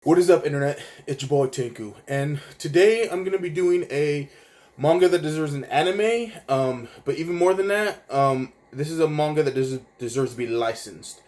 What is up, internet? It's your boy Tinku, and today I'm gonna be doing a manga that deserves an anime. But even more than that, this is a manga that deserves to be licensed.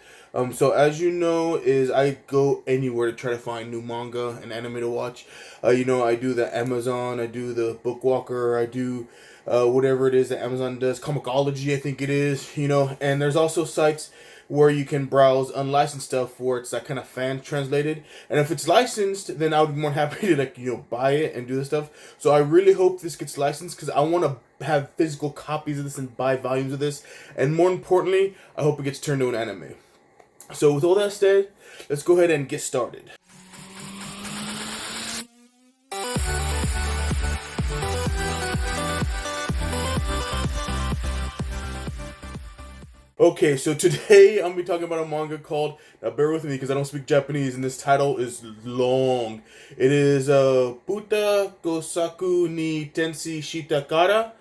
So as you know, is I go anywhere to try to find new manga and anime to watch. I do the Amazon, I do the Bookwalker, I do whatever it is that Amazon does, Comicology, I think it is. And there's also sites where you can browse unlicensed stuff where it's like kind of fan translated. And if it's licensed, then I would be more happy to buy it and do this stuff. So I really hope this gets licensed because I want to have physical copies of this and buy volumes of this. And more importantly, I hope it gets turned into an anime. So with all that said, let's go ahead and get started. Okay, so today I'm gonna be talking about a manga called. Now bear with me because I don't speak Japanese, and this title is long. It is Buta Gosaku ni Tensi Shita Kara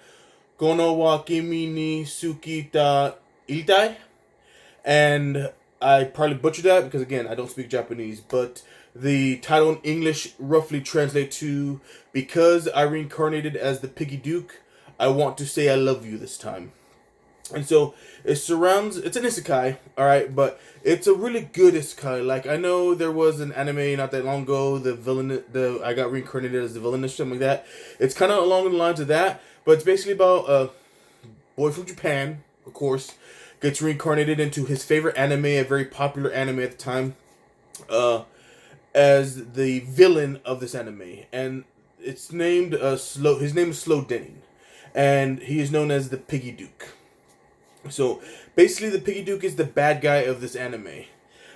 Kono wa Kimi ni Sukita Itai, and I probably butchered that because again I don't speak Japanese, but the title in English roughly translates to "Because I reincarnated as the Piggy Duke, I want to say I love you this time." And so it's an isekai, all right, but it's a really good isekai. Like I know there was an anime not that long ago, I got reincarnated as the villain or something like that. It's kind of along the lines of that, but it's basically about a boy from Japan, of course, gets reincarnated into his favorite anime, a very popular anime at the time, uh, as the villain of this anime, and it's named Slow. His name is Slow Denning, and he is known as the Piggy Duke. So basically, the Piggy Duke is the bad guy of this anime.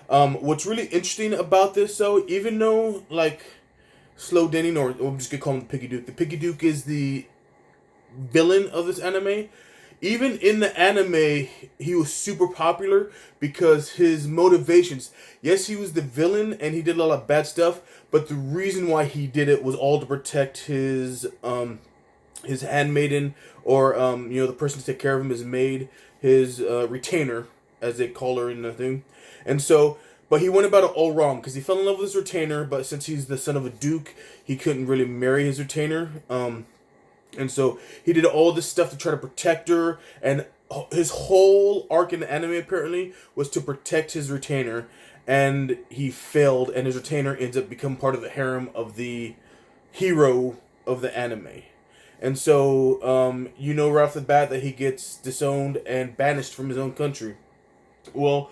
What's really interesting about this, though, even though like Slow Denning, or I'm just gonna call him the Piggy Duke. The Piggy Duke is the villain of this anime. Even in the anime, he was super popular because his motivations. Yes, he was the villain and he did a lot of bad stuff, but the reason why he did it was all to protect his handmaiden, or the person to take care of him, his maid, his retainer, as they call her in the thing. And so, but he went about it all wrong because he fell in love with his retainer, but since he's the son of a duke, he couldn't really marry his retainer. And so he did all this stuff to try to protect her, and his whole arc in the anime apparently was to protect his retainer, and he failed, and his retainer ends up becoming part of the harem of the hero of the anime. And so, right off the bat that he gets disowned and banished from his own country. Well,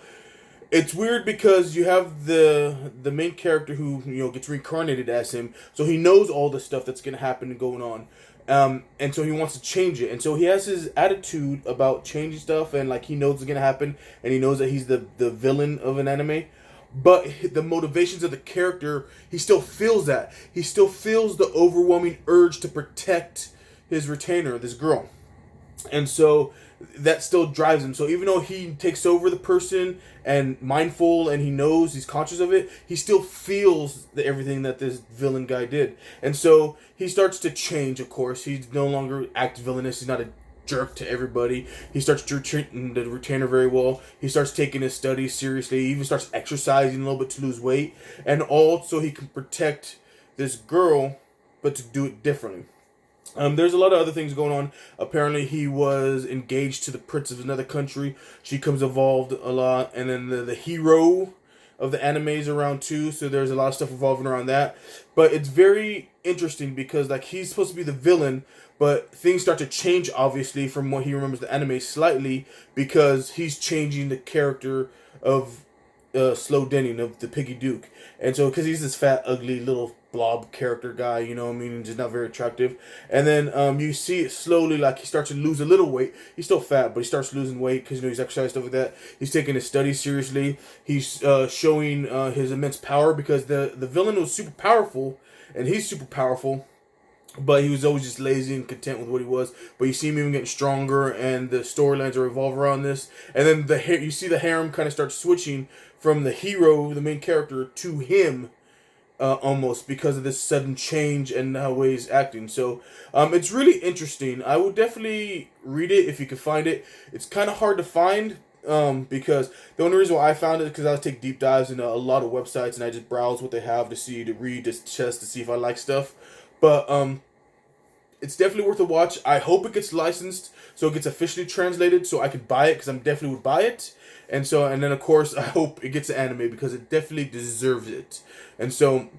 it's weird because you have the main character who gets reincarnated as him, so he knows all the stuff that's gonna happen and going on, and so he wants to change it, and so he has his attitude about changing stuff, and like he knows it's gonna happen, and he knows that he's the villain of an anime. But the motivations of the character, he still feels that. He still feels the overwhelming urge to protect his retainer, this girl. And so that still drives him. So even though he takes over the person and mindful and he knows, he's conscious of it, he still feels everything that this villain guy did. And so he starts to change, of course. He's no longer act villainous. He's not a jerk to everybody. He starts treating the retainer very well. He starts taking his studies seriously. He even starts exercising a little bit to lose weight. And all so he can protect this girl, but to do it differently. There's a lot of other things going on. Apparently, he was engaged to the prince of another country. She comes involved a lot. And then the hero of the anime is around too. So there's a lot of stuff revolving around that. But it's very interesting because like he's supposed to be the villain, but things start to change obviously from what he remembers the anime slightly because he's changing the character of Slow Denning, of the Piggy Duke. And so because he's this fat, ugly little blob character guy, just not very attractive. And then you see it slowly, like he starts to lose a little weight. He's still fat, but he starts losing weight because he's exercised, stuff like that. He's taking his studies seriously. He's showing his immense power because the villain was super powerful, and he's super powerful. But he was always just lazy and content with what he was. But you see him even getting stronger, and the storylines are revolve around this. And then you see the harem kind of start switching from the hero, the main character, to him, almost because of this sudden change and how he's acting. So it's really interesting. I would definitely read it if you could find it. It's kind of hard to find. Because the only reason why I found it is because I take deep dives into a lot of websites and I just browse what they have to read, just test to see if I like stuff. But it's definitely worth a watch. I hope it gets licensed so it gets officially translated so I could buy it because I'm definitely would buy it. And then of course I hope it gets an anime because it definitely deserves it. And so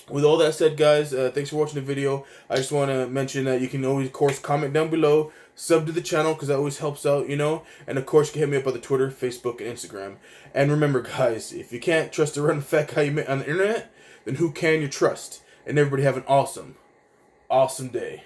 with all that said, guys, thanks for watching the video. I just want to mention that you can always, of course, comment down below, sub to the channel because that always helps out, you know. And of course, you can hit me up on the Twitter, Facebook, and Instagram. And remember, guys, if you can't trust a random fat guy you met on the internet, then who can you trust? And everybody have an awesome, awesome day.